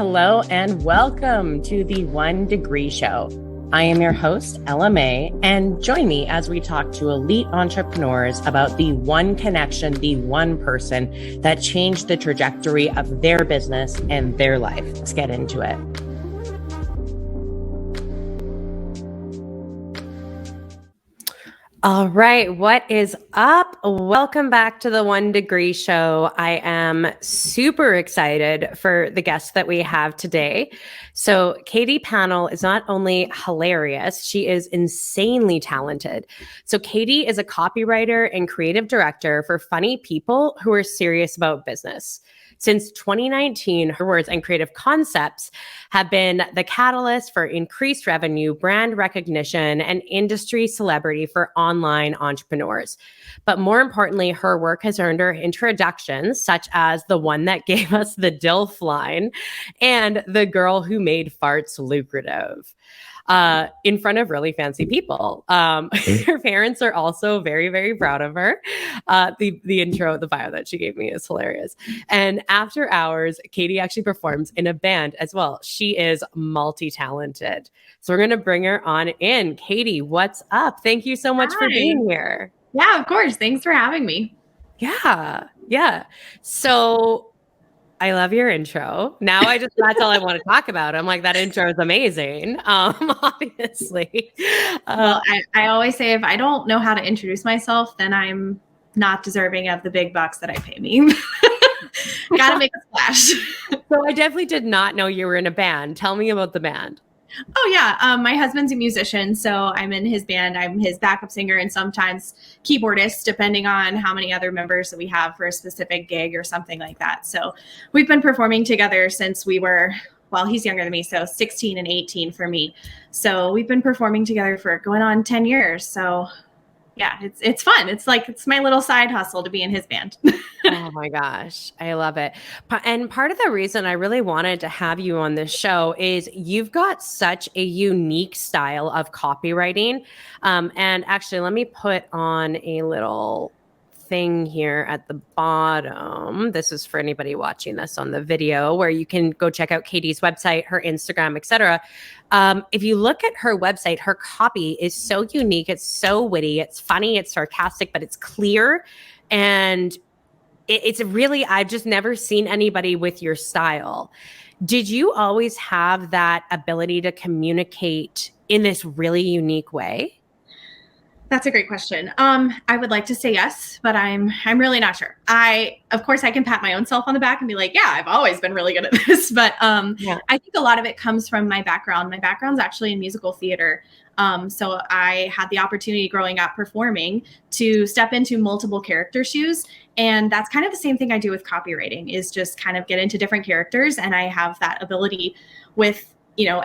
Hello and welcome to the 1 Degree Show. I am your host, Ella May, and join me as we talk to elite entrepreneurs about the one connection, the one person that changed the trajectory of their business and their life. Let's get into it. All right. What is up? Welcome back to the 1 Degree Show. I am super excited for the guest that we have today. So Katie Pannell is not only hilarious, she is insanely talented. So Katie is a copywriter and creative director for funny people who are serious about business. Since 2019, her words and creative concepts have been the catalyst for increased revenue, brand recognition, and industry celebrity for online entrepreneurs. But more importantly, her work has earned her introductions, such as the one that gave us the DILF line and the girl who made farts lucrative. In front of really fancy people. Her parents are also very, very proud of her. The bio that she gave me is hilarious. And after hours, Katie actually performs in a band as well. She is multi-talented. So we're going to bring her on in. Katie, what's up? Thank you so much for being here. Yeah, of course. Thanks for having me. Yeah. So I love your intro. Now that's all I want to talk about. I'm like, that intro is amazing. Obviously. Well, I always say if I don't know how to introduce myself, then I'm not deserving of the big bucks that I pay me. Gotta make a splash. So I definitely did not know you were in a band. Tell me about the band. Oh, yeah. My husband's a musician, so I'm in his band. I'm his backup singer and sometimes keyboardist, depending on how many other members that we have for a specific gig or something like that. So we've been performing together since we were, well, he's younger than me, so 16 and 18 for me. So we've been performing together for going on 10 years. So yeah, it's fun. It's my little side hustle to be in his band. Oh my gosh, I love it. And part of the reason I really wanted to have you on this show is you've got such a unique style of copywriting. And actually, let me put on a little thing here at the bottom. This is for anybody watching this on the video, where you can go check out Katie's website, her Instagram, etc. If you look at her website, her copy is so unique. It's so witty. It's funny. It's sarcastic, but it's clear. And it's really, I've just never seen anybody with your style. Did you always have that ability to communicate in this really unique way? That's a great question. I would like to say yes, but I'm really not sure. Of course, I can pat my own self on the back and be like, yeah, I've always been really good at this. But I think a lot of it comes from my background. My background's actually in musical theater. So I had the opportunity growing up performing to step into multiple character shoes. And that's kind of the same thing I do with copywriting, is just kind of get into different characters. And I have that ability with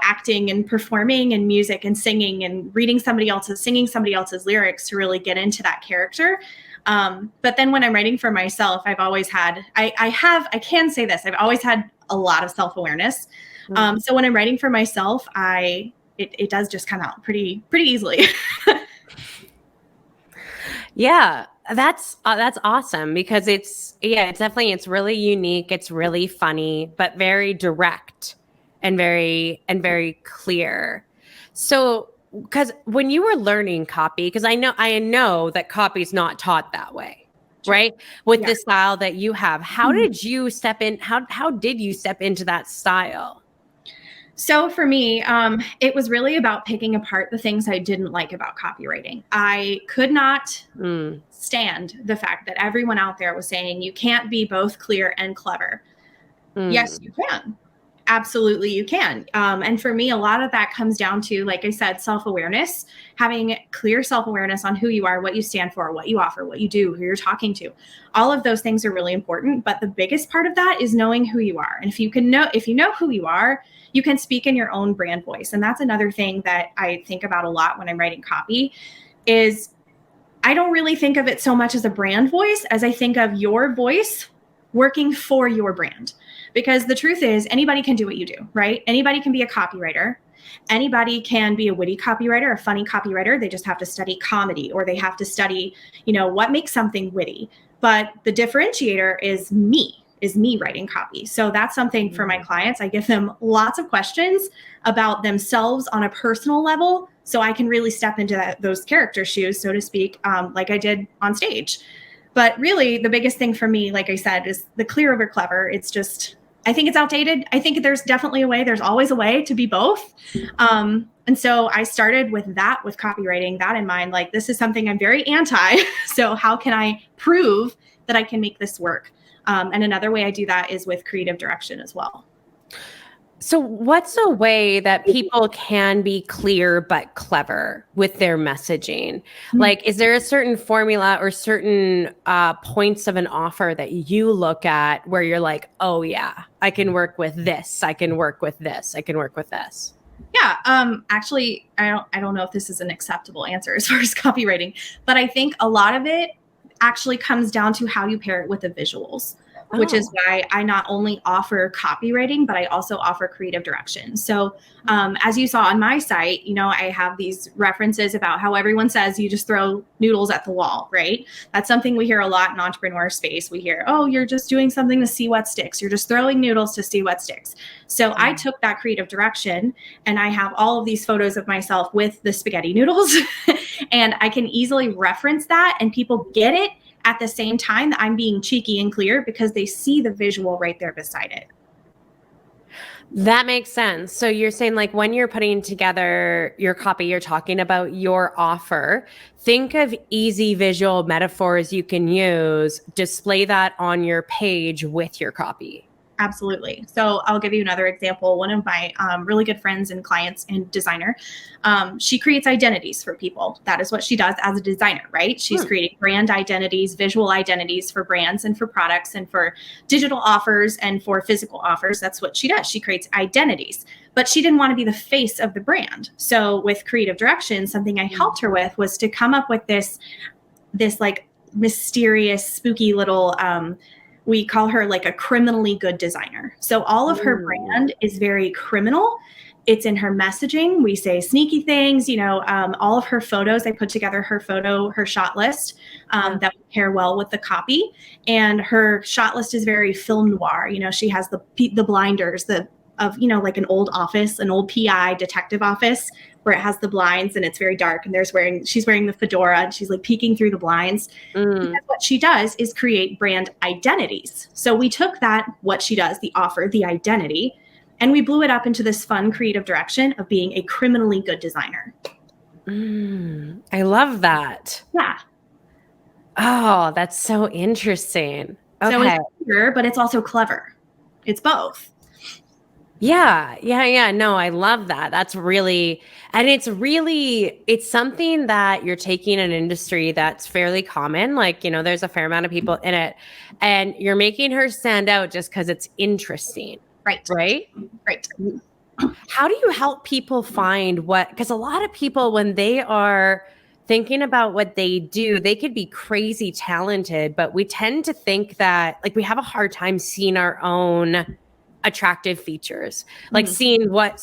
acting and performing and music and singing and singing somebody else's lyrics to really get into that character. But then when I'm writing for myself, I've always had, I can say this, I've always had a lot of self-awareness. So when I'm writing for myself, it does just come out pretty easily. Yeah, that's awesome, because it's really unique. It's really funny, but very direct. And very clear. So, because when you were learning copy, because I know that copy is not taught that way, right? With the style that you have, how did you step in? How did you step into that style? So for me, it was really about picking apart the things I didn't like about copywriting. I could not stand the fact that everyone out there was saying you can't be both clear and clever. Yes, you can. Absolutely, you can. And for me, a lot of that comes down to, like I said, self-awareness, having clear self-awareness on who you are, what you stand for, what you offer, what you do, who you're talking to. All of those things are really important. But the biggest part of that is knowing who you are. And if you know who you are, you can speak in your own brand voice. And that's another thing that I think about a lot when I'm writing copy is I don't really think of it so much as a brand voice as I think of your voice working for your brand. Because the truth is, anybody can do what you do, right? Anybody can be a copywriter. Anybody can be a witty copywriter, a funny copywriter. They just have to study comedy, or they have to study, what makes something witty. But the differentiator is me. is me writing copy. So that's something for my clients. I give them lots of questions about themselves on a personal level, so I can really step into those character shoes, so to speak, like I did on stage. But really, the biggest thing for me, like I said, is the clear over clever. It's just, I think it's outdated. I think there's definitely a way. There's always a way to be both. And so I started with that, with copywriting, that in mind. Like, this is something I'm very anti. So how can I prove that I can make this work? And another way I do that is with creative direction as well. So what's a way that people can be clear but clever with their messaging? Like, is there a certain formula or certain points of an offer that you look at where you're like, oh yeah, I can work with this, I can work with this, I can work with this? Yeah. Actually, I don't know if this is an acceptable answer as far as copywriting, but I think a lot of it actually comes down to how you pair it with the visuals. Which is why I not only offer copywriting, but I also offer creative direction. So as you saw on my site, you know, I have these references about how everyone says you just throw noodles at the wall, right? That's something we hear a lot in entrepreneur space. We hear, oh, you're just doing something to see what sticks. You're just throwing noodles to see what sticks. So I took that creative direction, and I have all of these photos of myself with the spaghetti noodles, and I can easily reference that, and people get it at the same time that I'm being cheeky and clear because they see the visual right there beside it. That makes sense. So you're saying, like, when you're putting together your copy, you're talking about your offer. Think of easy visual metaphors you can use, display that on your page with your copy. Absolutely. So I'll give you another example. One of my really good friends and clients and designer, she creates identities for people. That is what she does as a designer, right? She's creating brand identities, visual identities for brands and for products and for digital offers and for physical offers. That's what she does. She creates identities, but she didn't want to be the face of the brand. So with creative direction, something I helped her with was to come up with this like mysterious, spooky little, we call her like a criminally good designer. So all of her brand is very criminal. It's in her messaging. We say sneaky things, you know, all of her photos, I put together her shot list that would pair well with the copy. And her shot list is very film noir. You know, she has the blinders, of, you know, like an old office, an old PI detective office where it has the blinds and it's very dark, and she's wearing the fedora and she's like peeking through the blinds. Because what she does is create brand identities. So we took what she does, the offer, the identity, and we blew it up into this fun creative direction of being a criminally good designer. I love that. Yeah. Oh, that's so interesting. Okay. So it's clear, but it's also clever. It's both. Yeah. No, I love that. That's really, and it's something that you're taking an industry that's fairly common. Like, you know, there's a fair amount of people in it, and you're making her stand out just because it's interesting. Right. How do you help people find because a lot of people, when they are thinking about what they do, they could be crazy talented, but we tend to think that, like, we have a hard time seeing our own attractive features, like seeing what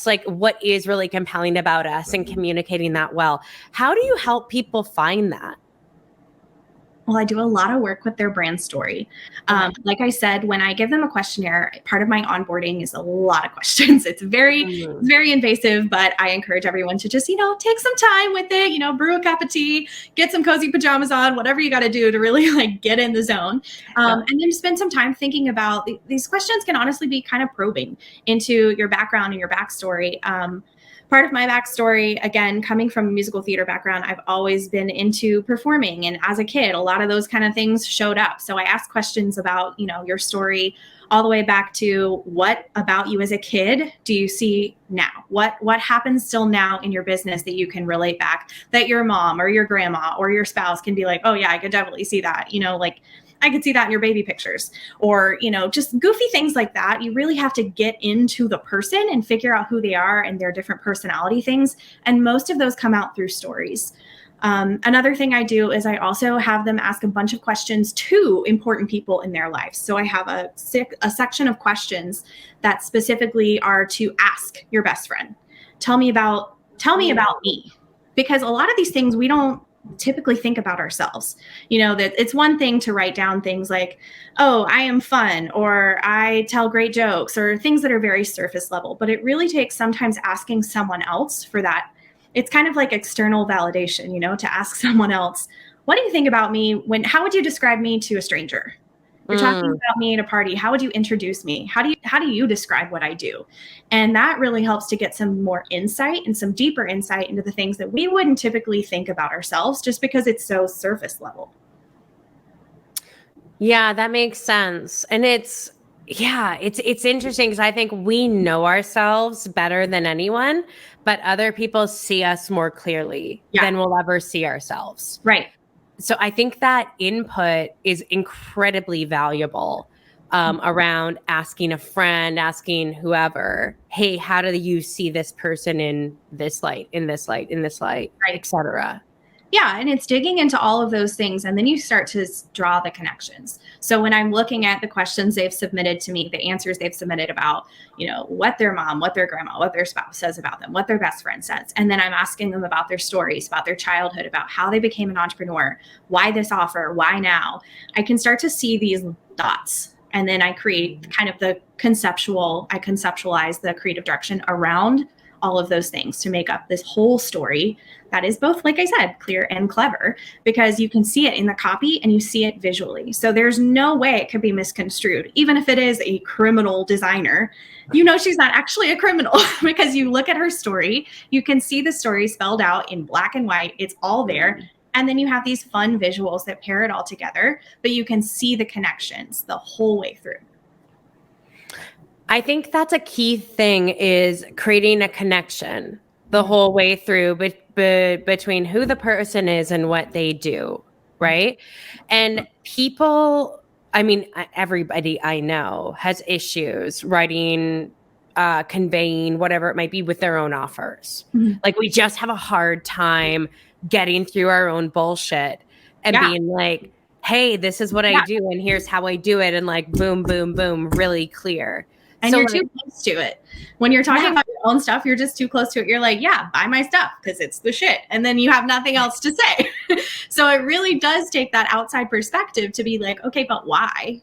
is really compelling about us and communicating that well. How do you help people find that? Well, I do a lot of work with their brand story. Like I said, when I give them a questionnaire, part of my onboarding is a lot of questions. It's very invasive, but I encourage everyone to just, you know, take some time with it, you know, brew a cup of tea, get some cozy pajamas on, whatever you got to do to really like get in the zone. And then spend some time thinking about these questions. Can honestly be kind of probing into your background and your backstory. Part of my backstory, again, coming from a musical theater background, I've always been into performing. And as a kid, a lot of those kind of things showed up. So I asked questions about, you know, your story all the way back to what about you as a kid do you see now? What happens still now in your business that you can relate back, that your mom or your grandma or your spouse can be like, oh yeah, I could definitely see that. You know, like, I could see that in your baby pictures, or, you know, just goofy things like that. You really have to get into the person and figure out who they are and their different personality things. And most of those come out through stories. Another thing I do is I also have them ask a bunch of questions to important people in their lives. So I have a section of questions that specifically are to ask your best friend. Tell me about me. Because a lot of these things we don't typically think about ourselves. That it's one thing to write down things like, oh, I am fun, or I tell great jokes, or things that are very surface level. But it really takes sometimes asking someone else for that. It's kind of like external validation, to ask someone else, what do you think about me? How would you describe me to a stranger? You're talking about me at a party. How would you introduce me? How do you describe what I do? And that really helps to get some more insight and some deeper insight into the things that we wouldn't typically think about ourselves just because it's so surface level. Yeah, that makes sense. And it's interesting because I think we know ourselves better than anyone, but other people see us more clearly than we'll ever see ourselves. Right. So I think that input is incredibly valuable around asking a friend, asking whoever, hey, how do you see this person in this light, right, et cetera? Yeah. And it's digging into all of those things. And then you start to draw the connections. So when I'm looking at the questions they've submitted to me, the answers they've submitted about, what their mom, what their grandma, what their spouse says about them, what their best friend says. And then I'm asking them about their stories, about their childhood, about how they became an entrepreneur, why this offer, why now. I can start to see these dots. And then I create kind of I conceptualize the creative direction around all of those things to make up this whole story that is both, like I said, clear and clever, because you can see it in the copy and you see it visually. So there's no way it could be misconstrued. Even if it is a criminal designer, she's not actually a criminal because you look at her story, you can see the story spelled out in black and white. It's all there. And then you have these fun visuals that pair it all together, but you can see the connections the whole way through. I think that's a key thing, is creating a connection the whole way through between who the person is and what they do, right? And people, everybody I know has issues writing, conveying whatever it might be with their own offers. Mm-hmm. Like, we just have a hard time getting through our own bullshit and being like, hey, this is what I do and here's how I do it, and like boom, boom, boom, really clear. And you're too close to it. When you're talking about your own stuff, you're just too close to it. You're like, buy my stuff because it's the shit. And then you have nothing else to say. So it really does take that outside perspective to be like, okay, but why?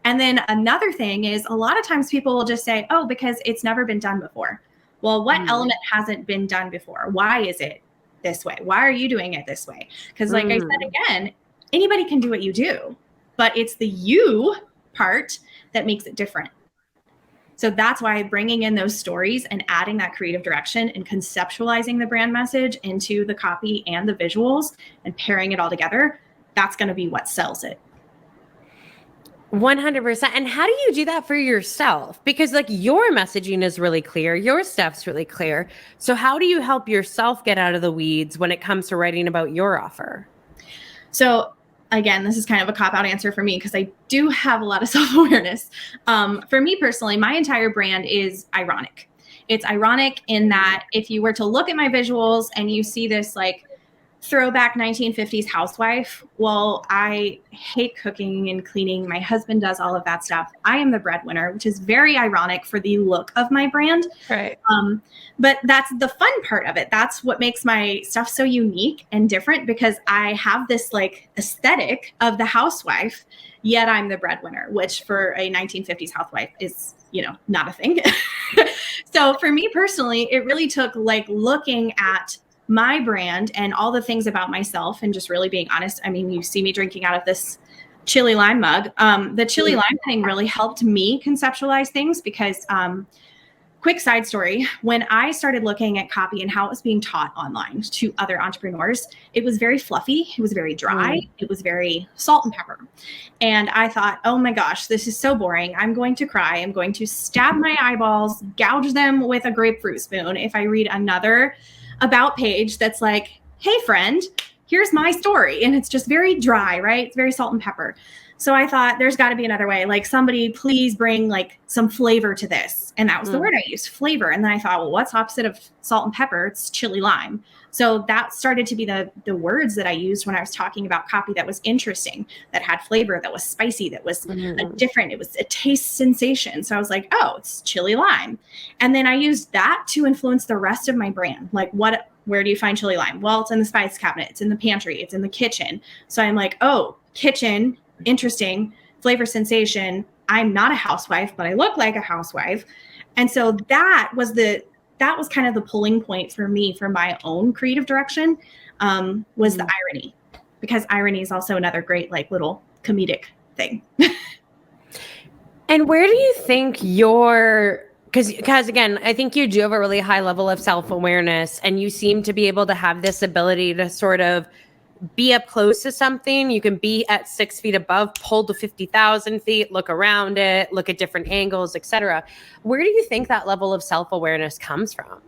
And then another thing is, a lot of times people will just say, oh, because it's never been done before. Well, what element hasn't been done before? Why is it this way? Why are you doing it this way? Because like I said, again, anybody can do what you do, but it's the you part that makes it different. So that's why bringing in those stories and adding that creative direction and conceptualizing the brand message into the copy and the visuals and pairing it all together, that's going to be what sells it. 100%. And how do you do that for yourself? Because like, your messaging is really clear, your stuff's really clear. So how do you help yourself get out of the weeds when it comes to writing about your offer? So again, this is kind of a cop-out answer for me because I do have a lot of self-awareness. For me personally, my entire brand is ironic. It's ironic in that if you were to look at my visuals and you see this like throwback 1950s housewife, well, I hate cooking and cleaning. My husband does all of that stuff. I am the breadwinner, which is very ironic for the look of my brand. Right. But that's the fun part of it. That's what makes my stuff so unique and different, because I have this like aesthetic of the housewife, yet I'm the breadwinner, which for a 1950s housewife is, not a thing. So for me personally, it really took like looking at my brand and all the things about myself and just really being honest. I mean, you see me drinking out of this chili lime mug. The chili lime thing really helped me conceptualize things because, quick side story, when I started looking at copy and how it was being taught online to other entrepreneurs, it was very fluffy. It was very dry. It was very salt and pepper. And I thought, oh my gosh, this is so boring. I'm going to cry. I'm going to stab my eyeballs, gouge them with a grapefruit spoon if I read another about page that's like, hey friend, here's my story. And it's just very dry, right? It's very salt and pepper. So I thought there's got to be another way. Like, somebody please bring like some flavor to this. And that was the word I used, flavor. And then I thought, well, what's opposite of salt and pepper? It's chili lime. So that started to be the words that I used when I was talking about copy that was interesting, that had flavor, that was spicy, that was different. It was a taste sensation. So I was like, oh, it's chili lime. And then I used that to influence the rest of my brand. Like, what Where do you find chili lime? Well, it's in the spice cabinet. It's in the pantry. It's in the kitchen. So I'm like, oh, kitchen, interesting. Flavor sensation. I'm not a housewife, but I look like a housewife. And so that was kind of the pulling point for me for my own creative direction, was the irony, because irony is also another great like little comedic thing. And where do you think because again, I think you do have a really high level of self-awareness, and you seem to be able to have this ability to sort of be up close to something. You can be at 6 feet above, pull to 50,000 feet, look around it, look at different angles, etc. Where do you think that level of self-awareness comes from?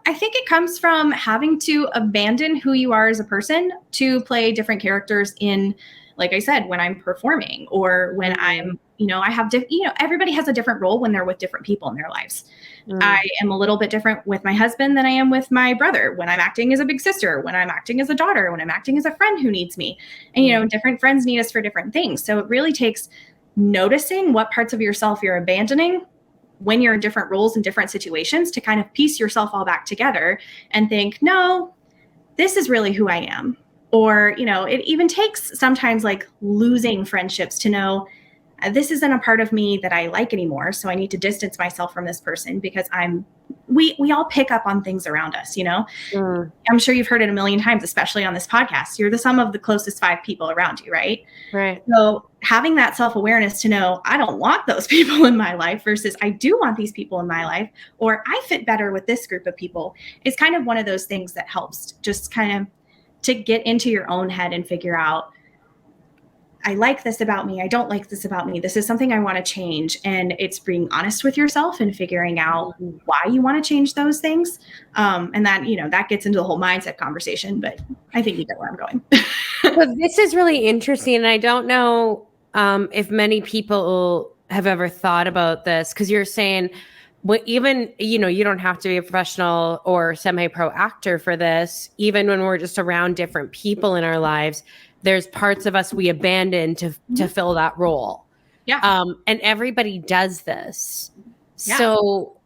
I think it comes from having to abandon who you are as a person to play different characters in, like I said, when I'm performing or when I'm, I have, everybody has a different role when they're with different people in their lives. I am a little bit different with my husband than I am with my brother, when I'm acting as a big sister, when I'm acting as a daughter, when I'm acting as a friend who needs me. And, different friends need us for different things. So it really takes noticing what parts of yourself you're abandoning when you're in different roles and different situations to kind of piece yourself all back together and think, no, this is really who I am. Or, it even takes sometimes like losing friendships to know this isn't a part of me that I like anymore. So I need to distance myself from this person because we all pick up on things around us, I'm sure you've heard it a million times, especially on this podcast. You're the sum of the closest 5 people around you, right? Right. So having that self-awareness to know I don't want those people in my life versus I do want these people in my life, or I fit better with this group of people, is kind of one of those things that helps just kind of to get into your own head and figure out, I like this about me. I don't like this about me. This is something I want to change. And it's being honest with yourself and figuring out why you want to change those things. And that, that gets into the whole mindset conversation, but I think you get where I'm going. Well, this is really interesting. And I don't know if many people have ever thought about this, because you're saying, even, you don't have to be a professional or semi-pro actor for this. Even when we're just around different people in our lives, there's parts of us we abandon to fill that role. Yeah. And everybody does this. Yeah. So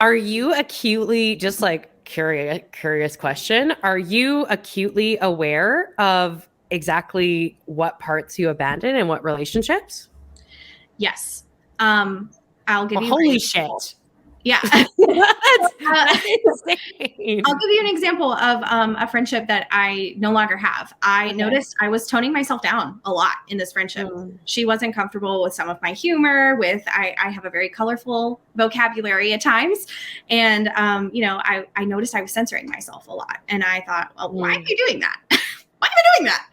are you acutely, just like curious question, are you acutely aware of exactly what parts you abandon and what relationships? Yes. I'll give you holy shit. Yeah. That's insane. I'll give you an example of a friendship that I no longer have. I noticed I was toning myself down a lot in this friendship. She wasn't comfortable with some of my humor, I have a very colorful vocabulary at times. And, I noticed I was censoring myself a lot. And I thought, well, why am I doing that? Why am I doing that?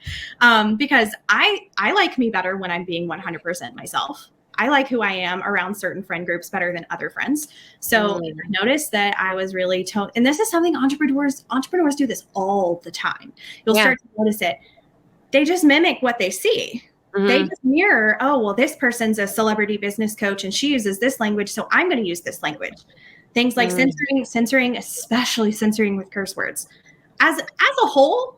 Because I like me better when I'm being 100% myself. I like who I am around certain friend groups better than other friends. So I noticed that I was really and this is something entrepreneurs do this all the time. You'll start to notice it. They just mimic what they see. They just mirror, oh, well, this person's a celebrity business coach and she uses this language, so I'm going to use this language. Things like censoring, especially censoring with curse words. As a whole,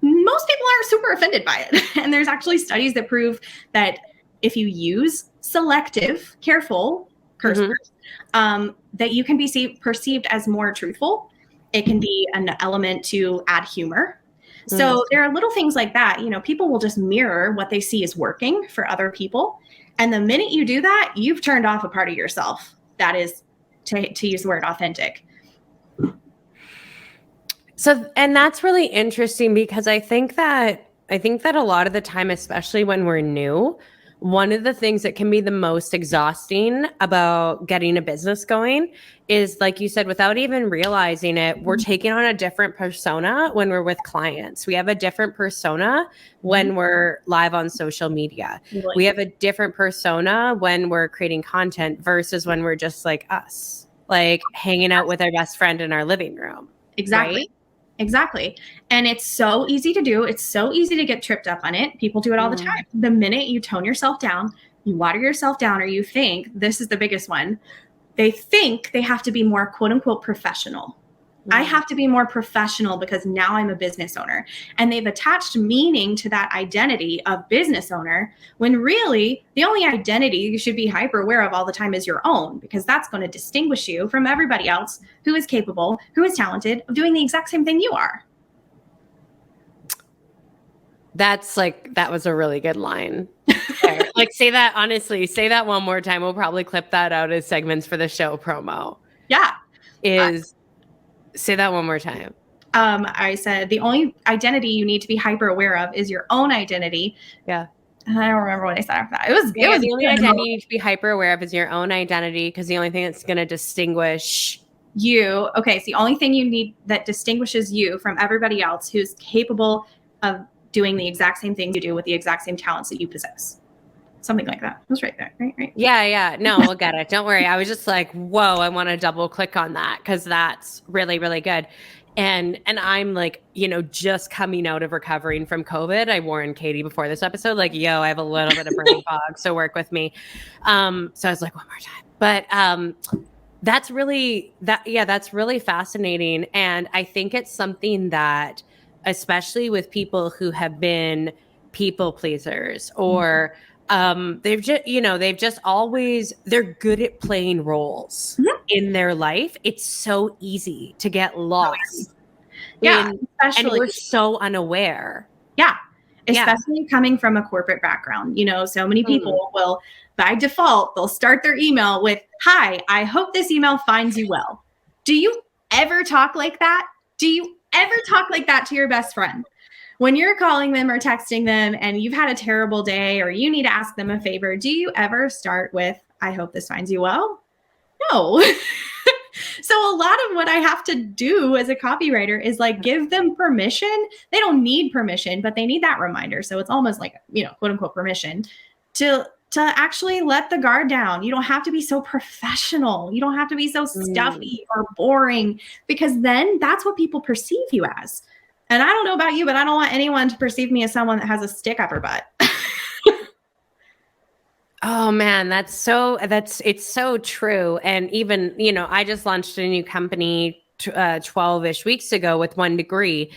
most people aren't super offended by it. And there's actually studies that prove that if you use selective, careful curse words, that you can be perceived as more truthful. It can be an element to add humor. So there are little things like that. People will just mirror what they see is working for other people. And the minute you do that, you've turned off a part of yourself. That is, to use the word, authentic. So, and that's really interesting, because I think that a lot of the time, especially when we're new, one of the things that can be the most exhausting about getting a business going is, like you said, without even realizing it, we're taking on a different persona when we're with clients. We have a different persona when we're live on social media. We have a different persona when we're creating content versus when we're just like us, like hanging out with our best friend in our living room. Exactly. Right? Exactly. And it's so easy to do. It's so easy to get tripped up on it. People do it all the time. The minute you tone yourself down, you water yourself down, or you think, this is the biggest one, they think they have to be more quote unquote professional. I have to be more professional because now I'm a business owner. And they've attached meaning to that identity of business owner when really the only identity you should be hyper aware of all the time is your own, because that's going to distinguish you from everybody else who is capable, who is talented of doing the exact same thing you are. That was a really good line. Like, say that, honestly, say that one more time. We'll probably clip that out as segments for the show promo. Yeah. Say that one more time. I said the only identity you need to be hyper aware of is your own identity. Yeah. I don't remember what I said after that. It was the only identity you need to be hyper aware of is your own identity, because the only thing that's going to distinguish you. Okay. So the only thing you need that distinguishes you from everybody else who's capable of doing the exact same things you do with the exact same talents that you possess. Something like that. It was right there. Right. Yeah. No, we'll get it. Don't worry. I was just like, whoa, I want to double click on that because that's really, really good. And I'm like, just coming out of recovering from COVID. I warned Katie before this episode, like, yo, I have a little bit of brain fog, so work with me. So I was like, one more time. But that's really fascinating. And I think it's something that, especially with people who have been people pleasers or they've just always, they're good at playing roles in their life. It's so easy to get lost. Yeah. And we're so unaware. Yeah. Especially coming from a corporate background. So many people will, by default, they'll start their email with, "Hi, I hope this email finds you well." Do you ever talk like that? Do you ever talk like that to your best friend? When you're calling them or texting them and you've had a terrible day or you need to ask them a favor, do you ever start with, "I hope this finds you well"? No. So a lot of what I have to do as a copywriter is like give them permission. They don't need permission, but they need that reminder. So it's almost like, quote unquote permission to actually let the guard down. You don't have to be so professional. You don't have to be so stuffy or boring, because then that's what people perceive you as. And I don't know about you, but I don't want anyone to perceive me as someone that has a stick up her butt. Oh man, it's so true. And even, I just launched a new company 12-ish weeks ago with 1 Degree.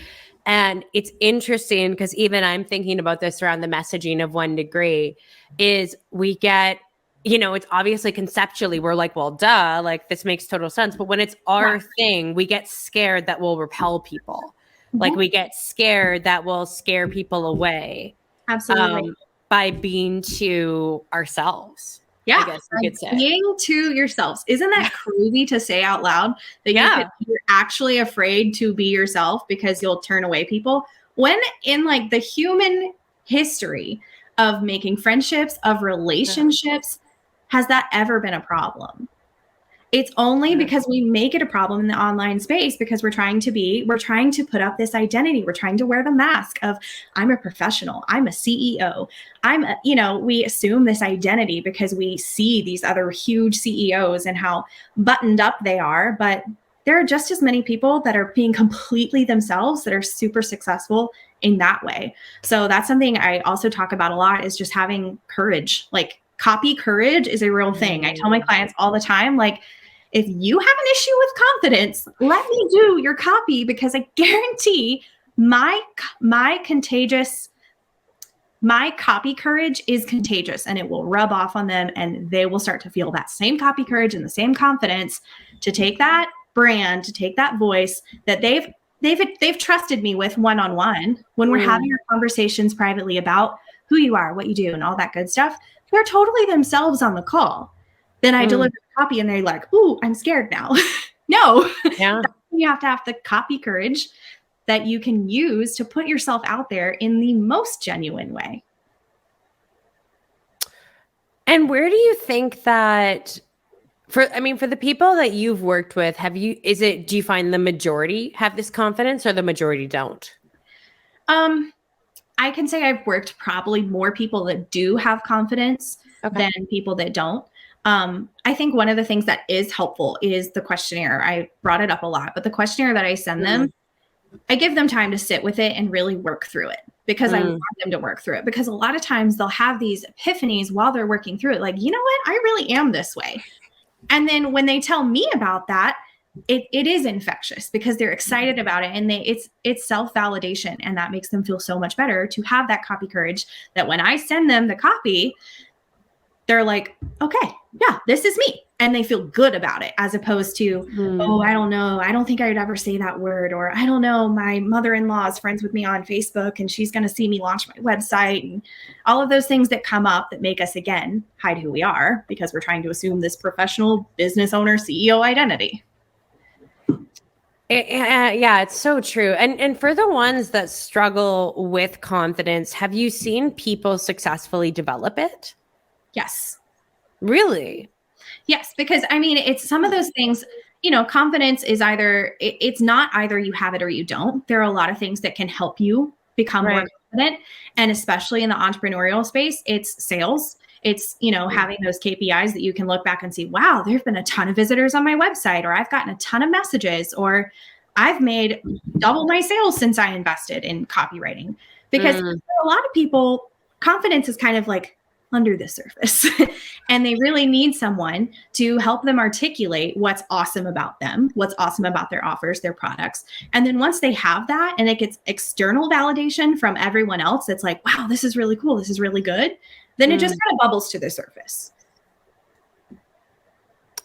And it's interesting because even I'm thinking about this around the messaging of 1 Degree is we get, it's obviously conceptually, we're like, well, duh, like this makes total sense. But when it's our thing, we get scared that we'll repel people. Like we get scared that we'll scare people away. Absolutely. By being to ourselves. Yeah. I guess you could say. Being to yourselves. Isn't that crazy to say out loud that you're actually afraid to be yourself because you'll turn away people? When in like the human history of making friendships, of relationships, has that ever been a problem? It's only because we make it a problem in the online space because we're trying to put up this identity. We're trying to wear the mask of, I'm a professional, I'm a CEO, we assume this identity because we see these other huge CEOs and how buttoned up they are. But there are just as many people that are being completely themselves that are super successful in that way. So that's something I also talk about a lot, is just having courage. Like copy courage is a real thing. I tell my clients all the time, like, if you have an issue with confidence, let me do your copy, because I guarantee my copy courage is contagious, and it will rub off on them, and they will start to feel that same copy courage and the same confidence to take that brand, to take that voice that they've trusted me with one-on-one when we're having our conversations privately about who you are, what you do, and all that good stuff. They're totally themselves on the call. Then I deliver the copy and they're like, "Ooh, I'm scared now." No. Yeah. You have to have the copy courage that you can use to put yourself out there in the most genuine way. And where do you think that for the people that you've worked with, do you find the majority have this confidence or the majority don't? I can say I've worked probably more people that do have confidence than people that don't. I think one of the things that is helpful is the questionnaire. I brought it up a lot, but the questionnaire that I send them, I give them time to sit with it and really work through it, because I want them to work through it, because a lot of times they'll have these epiphanies while they're working through it. Like, you know what? I really am this way. And then when they tell me about that, it is infectious because they're excited about it, and it's self-validation, and that makes them feel so much better to have that copy courage, that when I send them the copy, they're like, okay, yeah, this is me. And they feel good about it, as opposed to, oh, I don't know, I don't think I'd ever say that word. Or I don't know, my mother-in-law is friends with me on Facebook and she's going to see me launch my website, and all of those things that come up that make us, again, hide who we are because we're trying to assume this professional business owner, CEO identity. Yeah, it's so true. And for the ones that struggle with confidence, have you seen people successfully develop it? Yes. Really? Yes, because I mean, it's some of those things, confidence is either, it's not either you have it or you don't. There are a lot of things that can help you become more confident. And especially in the entrepreneurial space, it's sales. It's, having those KPIs that you can look back and see, wow, there've been a ton of visitors on my website, or I've gotten a ton of messages, or I've made double my sales since I invested in copywriting. Because for a lot of people, confidence is kind of like under the surface and they really need someone to help them articulate what's awesome about them, what's awesome about their offers, their products. And then once they have that and it gets external validation from everyone else, it's like, wow, this is really cool, this is really good, then it just kind of bubbles to the surface.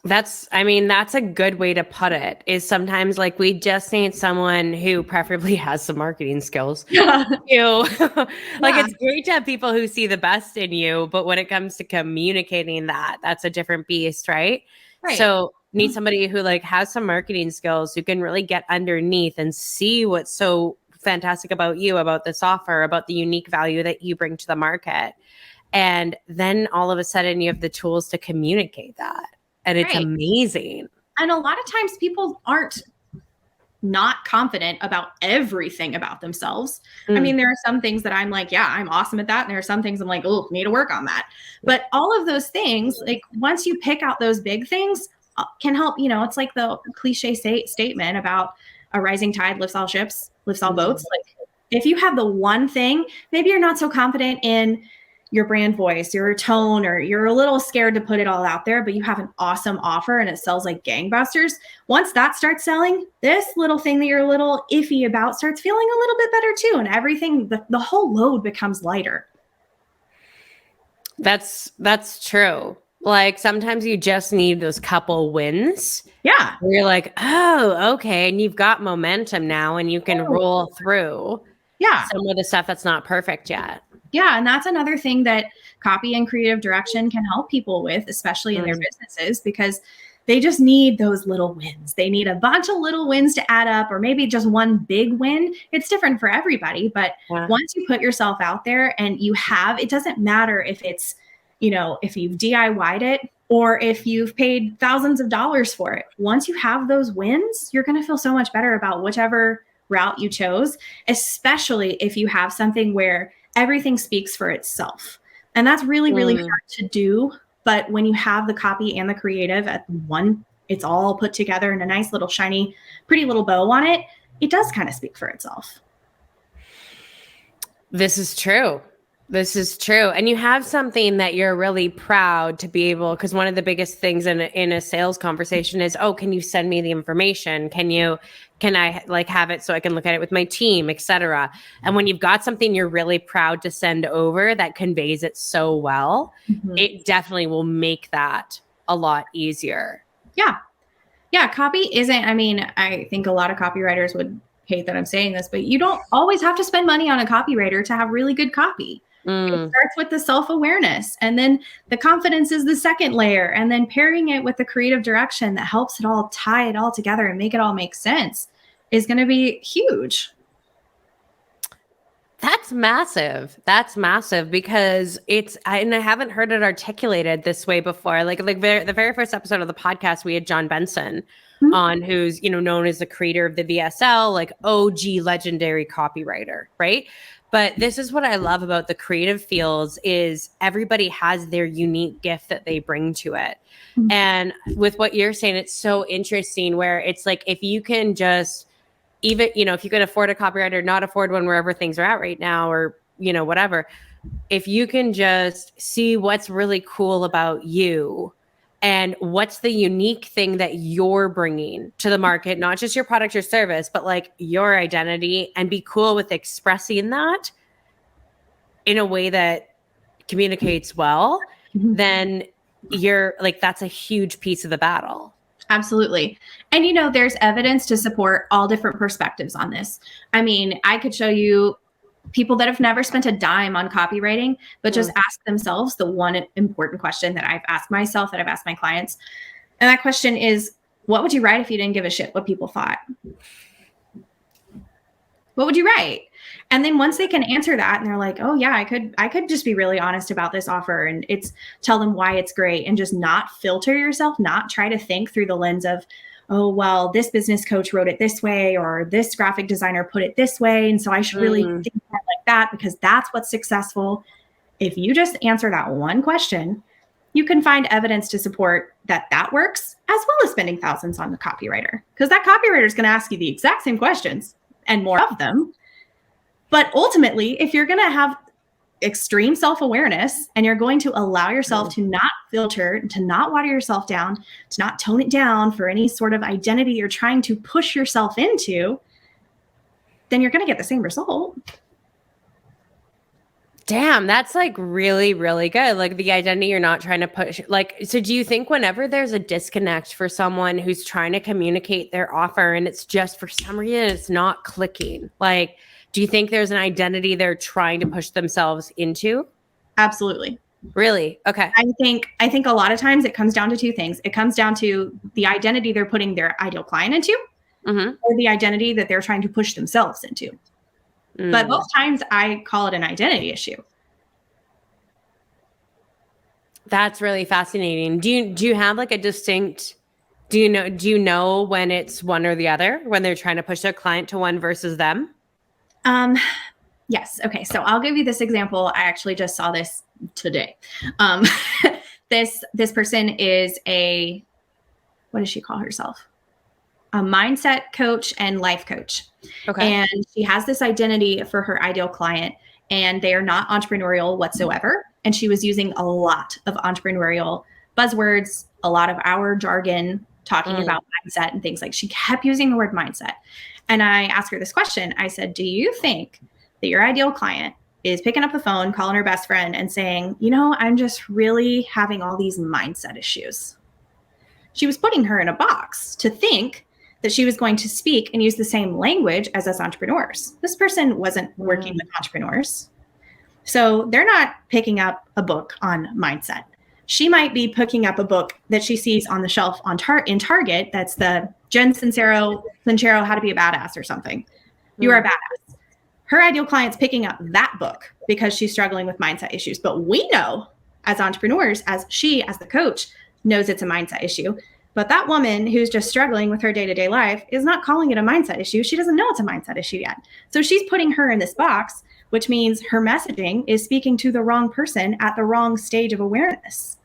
That's a good way to put it, is sometimes like we just need someone who preferably has some marketing skills. Yeah. It's great to have people who see the best in you, but when it comes to communicating that's a different beast, right? So need somebody who has some marketing skills, who can really get underneath and see what's so fantastic about you, about this offer, about the unique value that you bring to the market. And then all of a sudden you have the tools to communicate that. And it's amazing. And a lot of times people aren't not confident about everything about themselves. I mean, there are some things that I'm like, yeah, I'm awesome at that. And there are some things I'm like, oh, need to work on that. But all of those things, once you pick out those big things, can help, it's like the cliche statement about a rising tide lifts all ships, lifts all boats. If you have the one thing, maybe you're not so confident in your brand voice, your tone, or you're a little scared to put it all out there, but you have an awesome offer and it sells like gangbusters. Once that starts selling, this little thing that you're a little iffy about starts feeling a little bit better too. And everything, the whole load becomes lighter. That's true. Sometimes you just need those couple wins. Yeah. Where you're like, oh, okay. And you've got momentum now and you can roll through some of the stuff that's not perfect yet. Yeah. And that's another thing that copy and creative direction can help people with, especially in their businesses, because they just need those little wins. They need a bunch of little wins to add up, or maybe just one big win. It's different for everybody. But once you put yourself out there and it doesn't matter if it's, if you've DIY'd it or if you've paid thousands of dollars for it. Once you have those wins, you're going to feel so much better about whichever route you chose, especially if you have something where everything speaks for itself. And that's really, really hard to do. But when you have the copy and the creative at one, it's all put together in a nice little shiny, pretty little bow on it, it does kind of speak for itself. This is true. And you have something that you're really proud to be able, because one of the biggest things in a sales conversation is, oh, can you send me the information? Can I have it so I can look at it with my team, etc. And when you've got something you're really proud to send over that conveys it so well, it definitely will make that a lot easier. Yeah. Yeah. Copy isn't, I think a lot of copywriters would hate that I'm saying this, but you don't always have to spend money on a copywriter to have really good copy. It starts with the self-awareness, and then the confidence is the second layer, and then pairing it with the creative direction that helps it all tie it all together and make it all make sense is going to be huge. That's massive. Because and I haven't heard it articulated this way before. The very first episode of the podcast, we had John Benson on, who's, known as the creator of the VSL, OG legendary copywriter, right? But this is what I love about the creative fields, is everybody has their unique gift that they bring to it. And with what you're saying, it's so interesting, where it's if you can just, even, if you can afford a copywriter, not afford one, wherever things are at right now, or, whatever, if you can just see what's really cool about you and what's the unique thing that you're bringing to the market, not just your product or service, but like your identity, and be cool with expressing that in a way that communicates well, then you're like, that's a huge piece of the battle. Absolutely. And, you know, there's evidence to support all different perspectives on this. I mean, I could show you people that have never spent a dime on copywriting, but just ask themselves the one important question that I've asked myself, that I've asked my clients. And that question is, what would you write if you didn't give a shit what people thought? What would you write? And then once they can answer that and they're like, oh yeah, I could just be really honest about this offer, and it's tell them why it's great, and just not filter yourself, not try to think through the lens of, oh, well, this business coach wrote it this way, or this graphic designer put it this way, and so I should really think like that because that's what's successful. If you just answer that one question, you can find evidence to support that that works, as well as spending thousands on the copywriter, because that copywriter is going to ask you the exact same questions and more of them. But ultimately, if you're going to have extreme self-awareness and you're going to allow yourself to not filter, to not water yourself down, to not tone it down for any sort of identity you're trying to push yourself into, then you're going to get the same result. Damn, that's like really, really good. Like the identity you're not trying to push. Like, so do you think whenever there's a disconnect for someone who's trying to communicate their offer and it's just for some reason it's not clicking, like, do you think there's an identity they're trying to push themselves into? Absolutely. Really? Okay. I think a lot of times it comes down to two things. It comes down to the identity they're putting their ideal client into, or the identity that they're trying to push themselves into. But both times I call it an identity issue. That's really fascinating. Do you have like a distinct, do you know when it's one or the other, when they're trying to push their client to one versus them? Yes. Okay. So I'll give you this example. I actually just saw this today. This person is what does she call herself? A mindset coach and life coach. Okay. And she has this identity for her ideal client, and they are not entrepreneurial whatsoever. And she was using a lot of entrepreneurial buzzwords, a lot of our jargon, talking about mindset and things. Like, she kept using the word mindset. And I asked her this question. I said, do you think that your ideal client is picking up the phone, calling her best friend and saying, you know, I'm just really having all these mindset issues? She was putting her in a box to think that she was going to speak and use the same language as us entrepreneurs. This person wasn't working with entrepreneurs. So they're not picking up a book on mindset. She might be picking up a book that she sees on the shelf in Target. That's the Jen Sincero, How to Be a Badass or something. You are a badass. Her ideal client's picking up that book because she's struggling with mindset issues. But we know as entrepreneurs, as the coach, knows it's a mindset issue. But that woman who's just struggling with her day-to-day life is not calling it a mindset issue. She doesn't know it's a mindset issue yet. So she's putting her in this box, which means her messaging is speaking to the wrong person at the wrong stage of awareness.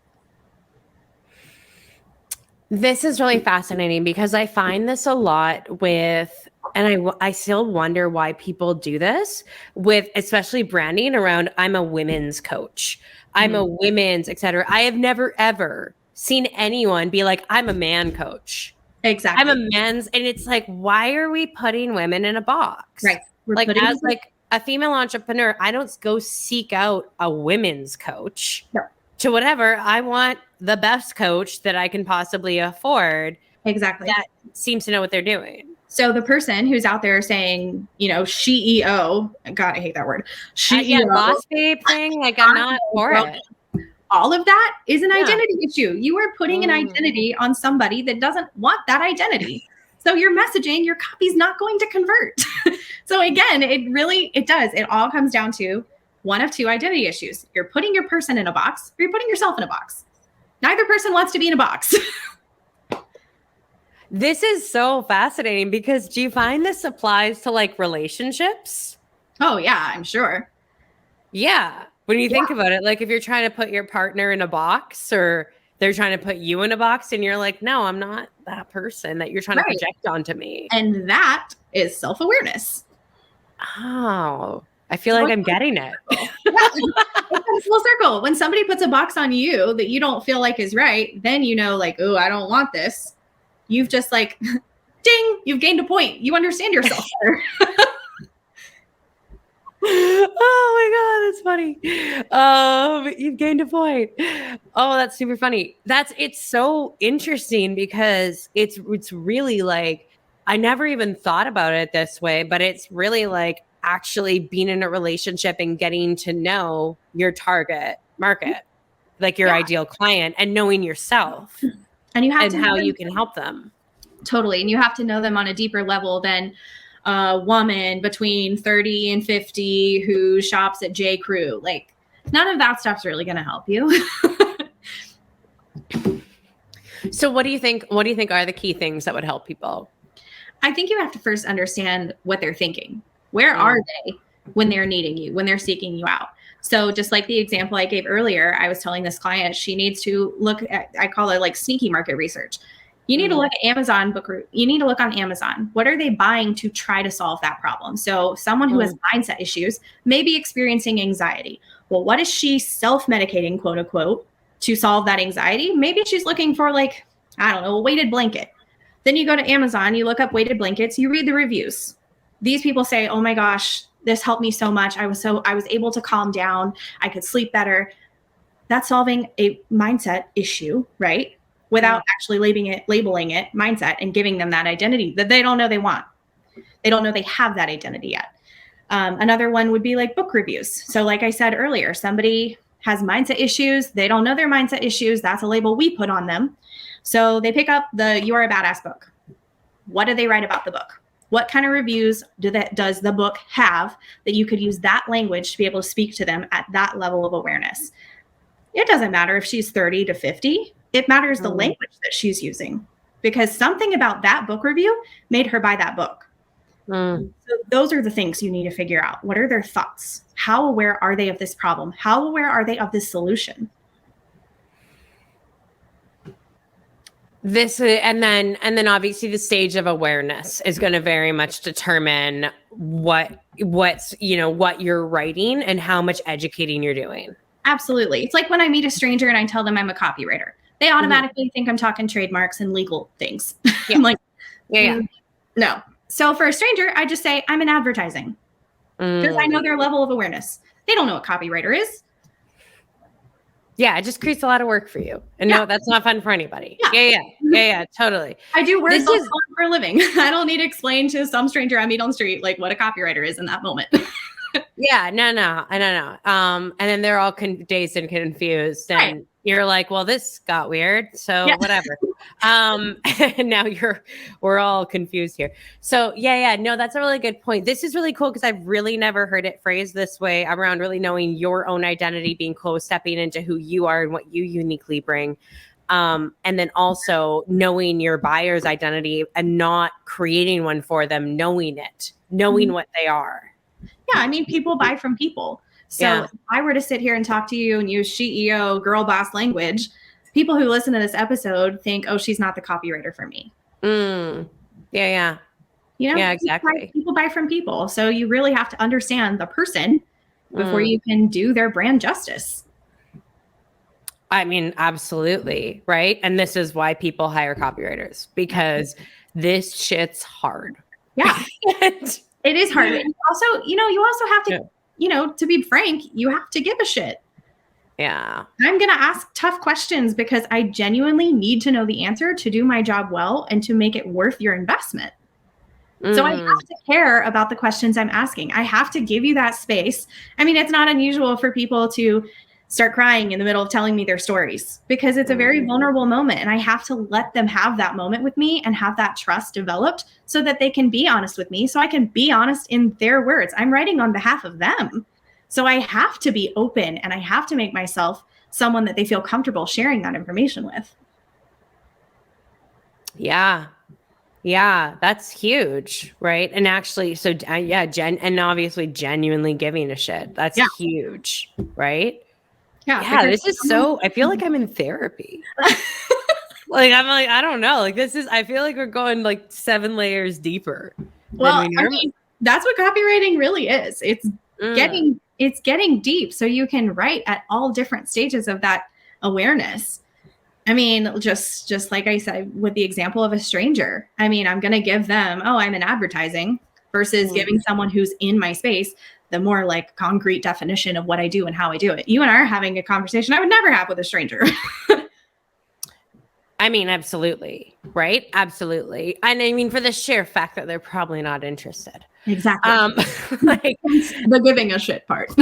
This is really fascinating because I find this a lot with, and I still wonder why people do this with, especially branding around, I'm a women's coach, I'm a women's, et cetera. I have never, ever seen anyone be like, I'm a man coach. Exactly. I'm a men's. And it's like, why are we putting women in a box? Right. Like, as like a female entrepreneur, I don't go seek out a women's coach. No. To whatever. I want the best coach that I can possibly afford. Exactly. That seems to know what they're doing. So the person who's out there saying, you know, CEO, God, I hate that word. CEO, boss babe thing. Like, I'm not for it. All of that is an identity issue. You are putting an identity on somebody that doesn't want that identity. So your messaging, your copy's not going to convert. So again, it does. It all comes down to one of two identity issues. You're putting your person in a box, or you're putting yourself in a box. Neither person wants to be in a box. This is so fascinating because do you find this applies to like relationships? Oh yeah, I'm sure. Yeah. When you think about it, like if you're trying to put your partner in a box or they're trying to put you in a box and you're like, no, I'm not that person that you're trying to project onto me. And that is self-awareness. Oh, I feel like I'm getting it. Yeah, it comes full circle. When somebody puts a box on you that you don't feel like is right, then you know, like, oh, I don't want this. You've just like, ding, you've gained a point. You understand yourself better. Oh my God, that's funny. You've gained a point. Oh, that's super funny. It's so interesting because it's really like, I never even thought about it this way, but it's really like actually being in a relationship and getting to know your target market, like your ideal client, and knowing yourself and you have to how you can help them. Totally. And you have to know them on a deeper level than a woman between 30 and 50 who shops at J. Crew. Like, none of that stuff's really going to help you. So what do you think are the key things that would help people? I think you have to first understand what they're thinking. Where are they when they're needing you, when they're seeking you out? So just like the example I gave earlier, I was telling this client she needs to look at, I call it like sneaky market research. You need to look at Amazon you need to look on Amazon. What are they buying to try to solve that problem? So someone who has mindset issues may be experiencing anxiety. Well, what is she self-medicating, quote unquote, to solve that anxiety? Maybe she's looking for, like, I don't know, a weighted blanket. Then you go to Amazon, you look up weighted blankets, you read the reviews. These people say, oh my gosh, this helped me so much. I was able to calm down. I could sleep better. That's solving a mindset issue, right? Without actually labeling it mindset and giving them that identity that they don't know they want. They don't know they have that identity yet. Another one would be like book reviews. So like I said earlier, somebody has mindset issues. They don't know their mindset issues. That's a label we put on them. So they pick up the You Are a Badass book. What do they write about the book? What kind of reviews does the book have that you could use that language to be able to speak to them at that level of awareness? It doesn't matter if she's 30 to 50. It matters the language that she's using, because something about that book review made her buy that book. So those are the things you need to figure out. What are their thoughts? How aware are they of this problem? How aware are they of this solution? And then obviously the stage of awareness is going to very much determine what you're writing and how much educating you're doing. Absolutely. It's like when I meet a stranger and I tell them I'm a copywriter. They automatically think I'm talking trademarks and legal things. Yeah. I'm like, no. So for a stranger, I just say I'm in advertising, because I know their level of awareness. They don't know what copywriter is. Yeah, it just creates a lot of work for you. And no, that's not fun for anybody. Yeah, totally. I do work for a living. I don't need to explain to some stranger I meet on the street like what a copywriter is in that moment. Yeah, no. And then they're all dazed and confused, and you're like, well, this got weird, so whatever. And now we're all confused here. So no, that's a really good point. This is really cool because I've really never heard it phrased this way around really knowing your own identity, being close, stepping into who you are and what you uniquely bring. And then also knowing your buyer's identity and not creating one for them, knowing what they are. Yeah, I mean, people buy from people. So if I were to sit here and talk to you and use CEO girl boss language, people who listen to this episode think, oh, she's not the copywriter for me. Yeah. Yeah, exactly. People buy from people. So you really have to understand the person before you can do their brand justice. I mean, absolutely. Right. And this is why people hire copywriters, because this shit's hard. Yeah. It is hard. And also, you also have to, to be frank, you have to give a shit. Yeah. I'm going to ask tough questions because I genuinely need to know the answer to do my job well and to make it worth your investment. So I have to care about the questions I'm asking. I have to give you that space. I mean, it's not unusual for people to start crying in the middle of telling me their stories because it's a very vulnerable moment. And I have to let them have that moment with me and have that trust developed so that they can be honest with me. So I can be honest in their words. I'm writing on behalf of them. So I have to be open and I have to make myself someone that they feel comfortable sharing that information with. Yeah. Yeah, that's huge, right? And actually, so and obviously genuinely giving a shit. That's huge, right? Yeah, this is I feel like I'm in therapy. I don't know. I feel like we're going like 7 layers deeper. Well, I mean, that's what copywriting really is. It's getting deep, so you can write at all different stages of that awareness. I mean, just like I said, with the example of a stranger, I mean, I'm going to give them, oh, I'm in advertising, versus giving someone who's in my space the more like concrete definition of what I do and how I do it. You and I are having a conversation I would never have with a stranger. I mean, absolutely. Right. Absolutely. And I mean, for the sheer fact that they're probably not interested. Exactly. Like the giving a shit part.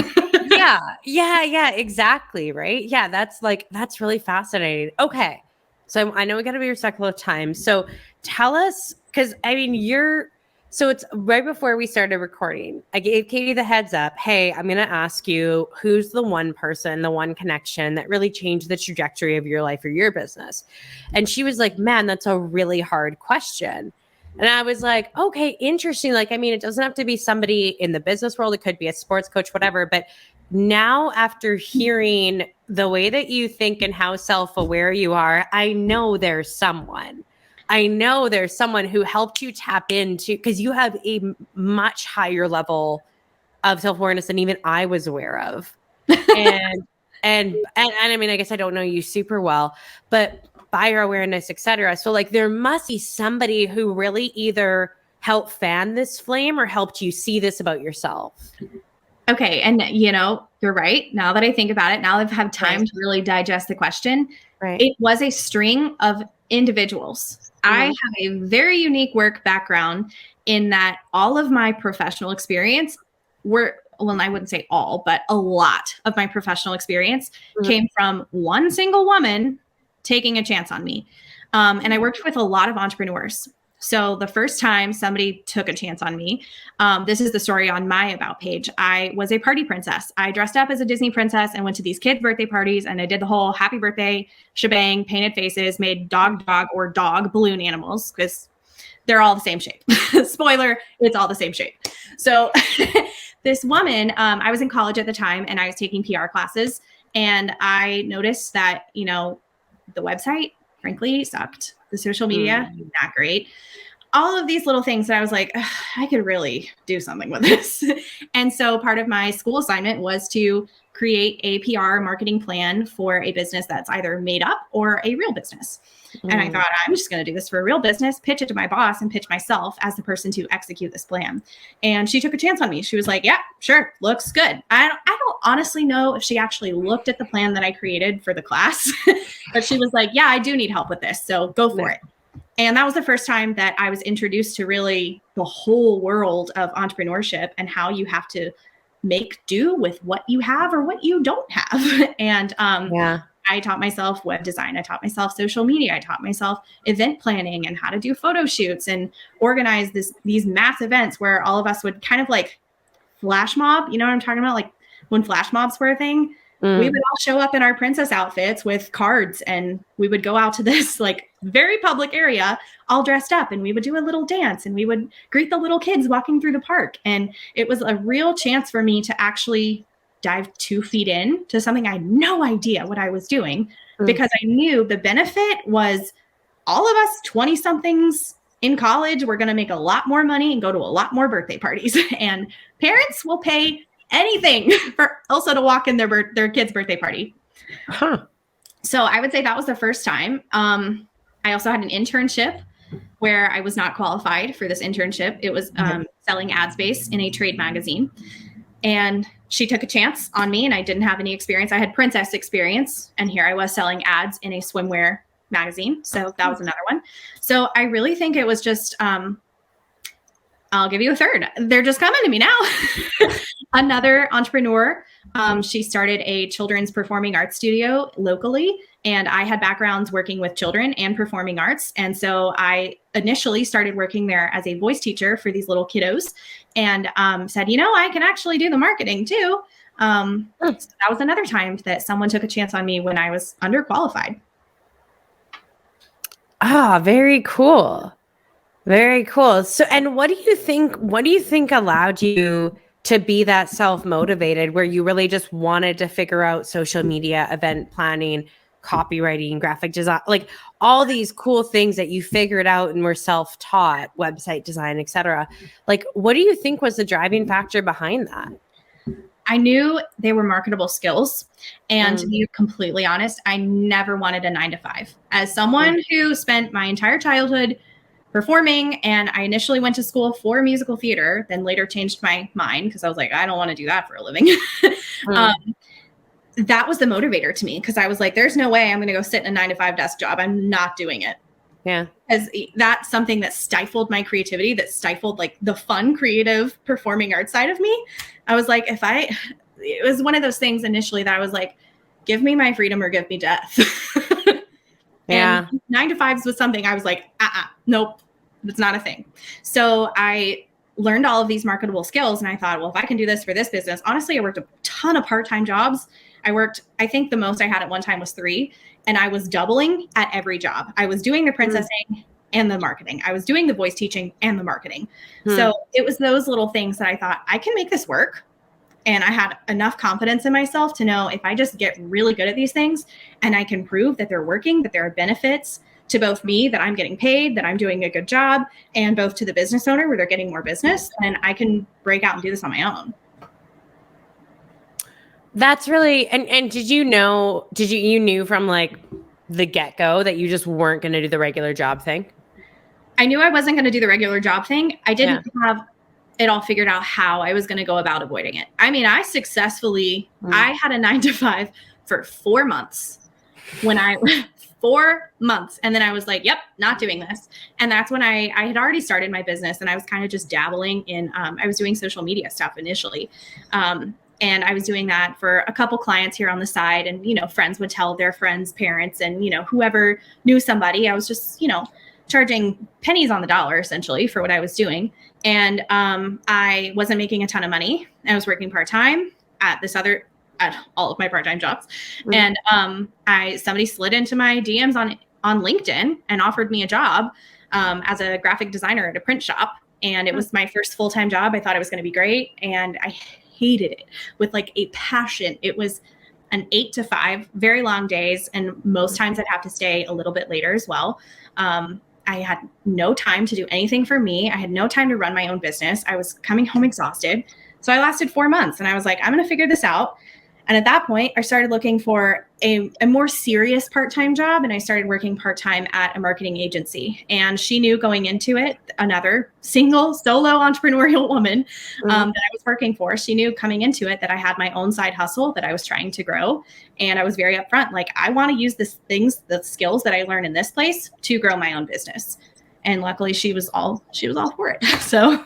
Yeah, exactly. Right. Yeah. That's really fascinating. Okay. So I know we got to be respectful of time. So tell us, because I mean, so it's right before we started recording. I gave Katie the heads up. Hey, I'm going to ask you who's the one person, the one connection that really changed the trajectory of your life or your business. And she was like, man, that's a really hard question. And I was like, okay, interesting. Like, I mean, it doesn't have to be somebody in the business world. It could be a sports coach, whatever. But now after hearing the way that you think and how self-aware you are, I know there's someone who helped you tap into, because you have a much higher level of self-awareness than even I was aware of. And I mean, I guess I don't know you super well, but buyer awareness, et cetera. So like there must be somebody who really either helped fan this flame or helped you see this about yourself. Okay. And you're right. Now that I think about it, now I've had time to really digest the question. Right. It was a string of individuals. I have a very unique work background in that all of my professional experience I wouldn't say all, but a lot of my professional experience came from one single woman taking a chance on me. And I worked with a lot of entrepreneurs. So the first time somebody took a chance on me, this is the story on my About page. I was a party princess. I dressed up as a Disney princess and went to these kids' birthday parties, and I did the whole happy birthday shebang, painted faces, made dog balloon animals, because they're all the same shape. Spoiler, it's all the same shape. So this woman, I was in college at the time and I was taking PR classes, and I noticed that, the website, frankly, sucked. The social media, not great. All of these little things that I was like, I could really do something with this. And so part of my school assignment was to create a PR marketing plan for a business that's either made up or a real business. And I thought, I'm just going to do this for a real business, pitch it to my boss, and pitch myself as the person to execute this plan. And she took a chance on me. She was like, yeah, sure, looks good. I don't honestly know if she actually looked at the plan that I created for the class, but she was like, yeah, I do need help with this, so go for it. And that was the first time that I was introduced to really the whole world of entrepreneurship and how you have to make do with what you have or what you don't have. And I taught myself web design. I taught myself social media. I taught myself event planning and how to do photo shoots and organize these mass events where all of us would kind of like flash mob. You know what I'm talking about? Like when flash mobs were a thing, we would all show up in our princess outfits with cards, and we would go out to this like very public area all dressed up, and we would do a little dance, and we would greet the little kids walking through the park. And it was a real chance for me to actually dive 2 feet in to something I had no idea what I was doing, because I knew the benefit was all of us 20 somethings in college were going to make a lot more money and go to a lot more birthday parties, and parents will pay anything for Elsa to walk in their kid's birthday party. So I would say that was the first time. I also had an internship where I was not qualified for this internship. It was selling ad space in a trade magazine. And she took a chance on me, and I didn't have any experience. I had princess experience, and here I was selling ads in a swimwear magazine. So that was another one. So I really think it was just, I'll give you a third. They're just coming to me now. Another entrepreneur. She started a children's performing arts studio locally, and I had backgrounds working with children and performing arts. And so I initially started working there as a voice teacher for these little kiddos, and said, I can actually do the marketing too. So that was another time that someone took a chance on me when I was underqualified. Ah, very cool. Very cool. So, and what do you think allowed you to be that self-motivated, where you really just wanted to figure out social media, event planning, copywriting, graphic design, like all these cool things that you figured out and were self-taught, website design, etc. Like, what do you think was the driving factor behind that? I knew they were marketable skills. And to be completely honest, I never wanted a 9 to 5. As someone who spent my entire childhood performing, and I initially went to school for musical theater, then later changed my mind because I was like, I don't want to do that for a living. That was the motivator to me, because I was like, there's no way I'm going to go sit in a 9 to 5 desk job. I'm not doing it. Yeah. Because that's something that stifled my creativity, that stifled like the fun, creative, performing arts side of me. I was like, it was one of those things initially that I was like, give me my freedom or give me death. Yeah. And 9 to 5s was something I was like, nope, that's not a thing. So I learned all of these marketable skills, and I thought, well, if I can do this for this business, honestly, I worked a ton of part-time jobs. I think the most I had at one time was 3, and I was doubling at every job. I was doing the princessing and the marketing. I was doing the voice teaching and the marketing. So it was those little things that I thought, I can make this work. And I had enough confidence in myself to know if I just get really good at these things and I can prove that they're working, that there are benefits to both me, that I'm getting paid, that I'm doing a good job, and both to the business owner where they're getting more business, and I can break out and do this on my own. That's really, and did you knew from like the get-go that you just weren't going to do the regular job thing? I knew I wasn't going to do the regular job thing. I didn't have it all figured out how I was going to go about avoiding it. I mean, I successfully, I had a 9 to 5 for 4 months 4 months. And then I was like, yep, not doing this. And that's when I had already started my business, and I was kind of just dabbling in, I was doing social media stuff initially. And I was doing that for a couple clients here on the side, and, friends would tell their friends' parents, and, whoever knew somebody. I was just, charging pennies on the dollar essentially for what I was doing. And I wasn't making a ton of money. I was working part-time at all of my part-time jobs. And somebody slid into my DMs on LinkedIn and offered me a job as a graphic designer at a print shop. And it was my first full-time job. I thought it was going to be great. And I hated it with like a passion. It was an 8 to 5, very long days. And most times I'd have to stay a little bit later as well. I had no time to do anything for me. I had no time to run my own business. I was coming home exhausted. So I lasted 4 months, and I was like, I'm going to figure this out. And at that point, I started looking for a more serious part-time job, and I started working part-time at a marketing agency. And she knew going into it, another single solo entrepreneurial woman that I was working for, she knew coming into it that I had my own side hustle that I was trying to grow. And I was very upfront, like, I want to use the skills that I learned in this place to grow my own business. And luckily she was all for it. So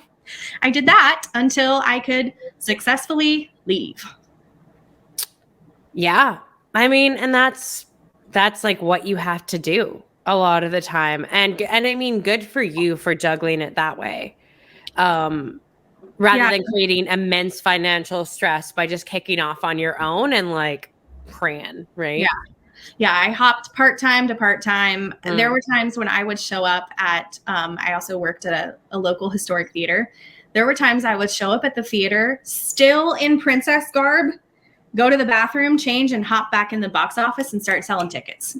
I did that until I could successfully leave. Yeah. I mean, and that's like what you have to do a lot of the time. And I mean, good for you for juggling it that way. Rather than creating immense financial stress by just kicking off on your own and like praying, right? Yeah. I hopped part-time to part-time. There were times when I would show up at, I also worked at a local historic theater. There were times I would show up at the theater still in princess garb, go to the bathroom, change, and hop back in the box office and start selling tickets.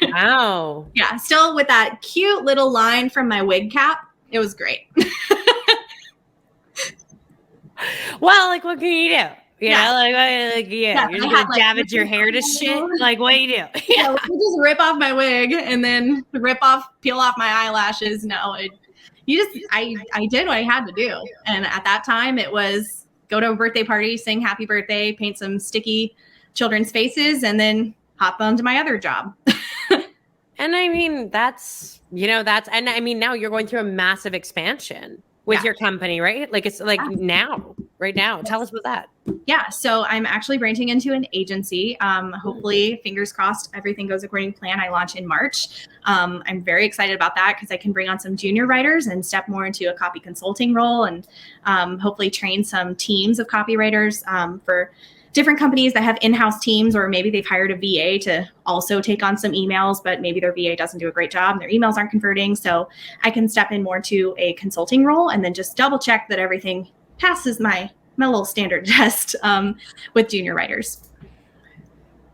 Wow. Yeah, still with that cute little line from my wig cap. It was great. Well, like, what can you do? You know, you're just gonna damage your hair to shit. Like, what do you do? Yeah, just rip off my wig and then peel off my eyelashes. No, I did what I had to do. And at that time it was go to a birthday party, sing happy birthday, paint some sticky children's faces, and then hop onto my other job. And I mean, and I mean, now you're going through a massive expansion with your company, right? Like, it's like right now. Tell us about that. Yeah. So I'm actually branching into an agency. Hopefully, fingers crossed, everything goes according to plan. I launch in March. I'm very excited about that because I can bring on some junior writers and step more into a copy consulting role, and hopefully train some teams of copywriters for different companies that have in-house teams, or maybe they've hired a VA to also take on some emails, but maybe their VA doesn't do a great job and their emails aren't converting. So I can step in more to a consulting role and then just double check that everything passes my little standard test with junior writers.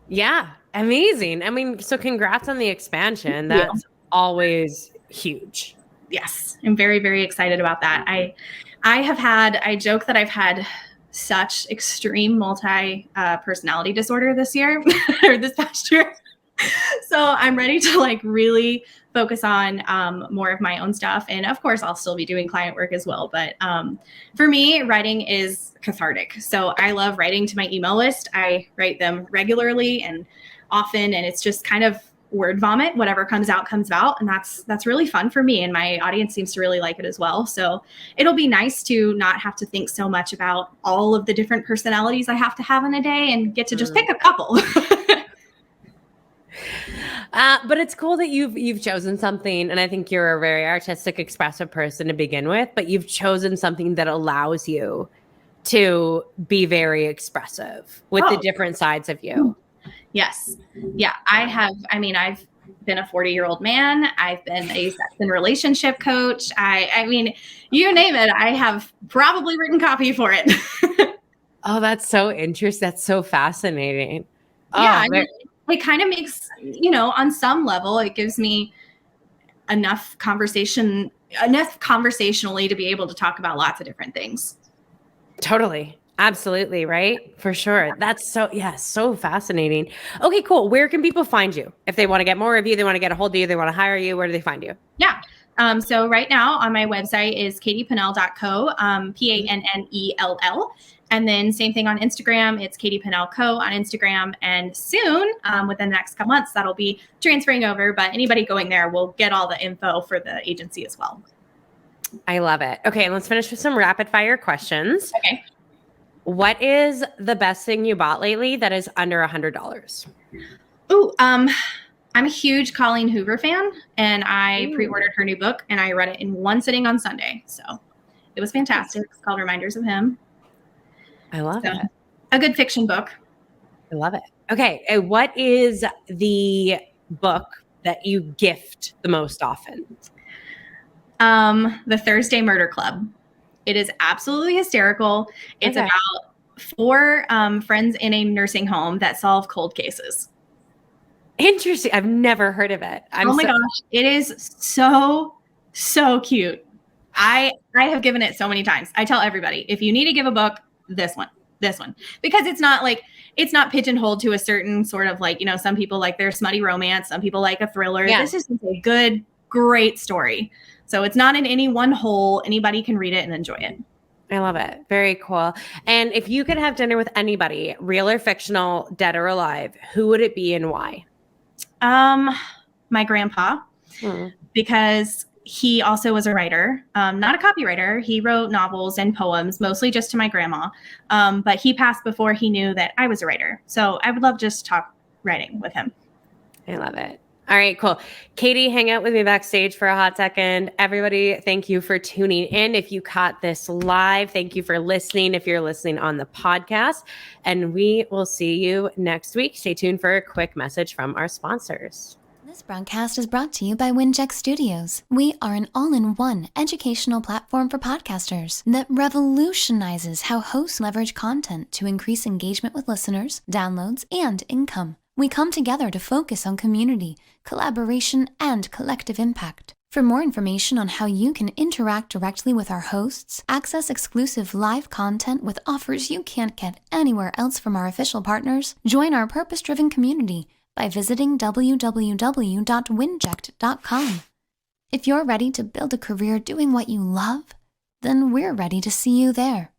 Yeah, amazing. I mean, so congrats on the expansion. That's always huge. Yes, I'm very, very excited about that. I joke that I've had such extreme personality disorder this year or this past year. So I'm ready to like really focus on more of my own stuff. And of course, I'll still be doing client work as well. But for me, writing is cathartic. So I love writing to my email list. I write them regularly and often, and it's just kind of word vomit. Whatever comes out, and that's really fun for me. And my audience seems to really like it as well. So it'll be nice to not have to think so much about all of the different personalities I have to have in a day and get to just pick a couple. But it's cool that you've chosen something, and I think you're a very artistic, expressive person to begin with, but you've chosen something that allows you to be very expressive with the different sides of you. Yes. Yeah. I've been a 40-year-old man. I've been a sex and relationship coach. I mean, you name it. I have probably written copy for it. Oh, that's so interesting. That's so fascinating. Yeah. It kind of makes, on some level, it gives me enough conversationally to be able to talk about lots of different things. Totally. Absolutely. Right. For sure. That's so fascinating. Okay, cool. Where can people find you? If they want to get more of you, they want to get a hold of you, they want to hire you, where do they find you? Yeah. So right now on my website is katiepannell.co, Pannell. And then same thing on Instagram. It's Katie Pannell Co on Instagram. And soon, within the next couple months, that'll be transferring over. But anybody going there will get all the info for the agency as well. I love it. Okay, let's finish with some rapid fire questions. Okay. What is the best thing you bought lately that is under $100? Oh, I'm a huge Colleen Hoover fan, and I pre-ordered her new book, and I read it in one sitting on Sunday. So it was fantastic. It's called Reminders of Him. I love it. A good fiction book. I love it. Okay, what is the book that you gift the most often? The Thursday Murder Club. It is absolutely hysterical. It's about 4 friends in a nursing home that solve cold cases. Interesting. I've never heard of it. Oh my gosh. It is so cute. I have given it so many times. I tell everybody, if you need to give a book, this one, because it's not pigeonholed to a certain sort of like, some people like their smutty romance. Some people like a thriller. Yeah. This is a good, great story. So it's not in any one hole. Anybody can read it and enjoy it. I love it. Very cool. And if you could have dinner with anybody, real or fictional, dead or alive, who would it be and why? My grandpa, because he also was a writer, not a copywriter. He wrote novels and poems, mostly just to my grandma. But he passed before he knew that I was a writer. So I would love just to talk writing with him. I love it. All right, cool. Katie, hang out with me backstage for a hot second. Everybody, thank you for tuning in. If you caught this live, thank you for listening. If you're listening on the podcast, and we will see you next week. Stay tuned for a quick message from our sponsors. This broadcast is brought to you by WINJECT Studios. We are an all-in-one educational platform for podcasters that revolutionizes how hosts leverage content to increase engagement with listeners, downloads, and income. We come together to focus on community, collaboration, and collective impact. For more information on how you can interact directly with our hosts, access exclusive live content with offers you can't get anywhere else from our official partners, join our purpose-driven community by visiting www.winject.com. If you're ready to build a career doing what you love, then we're ready to see you there.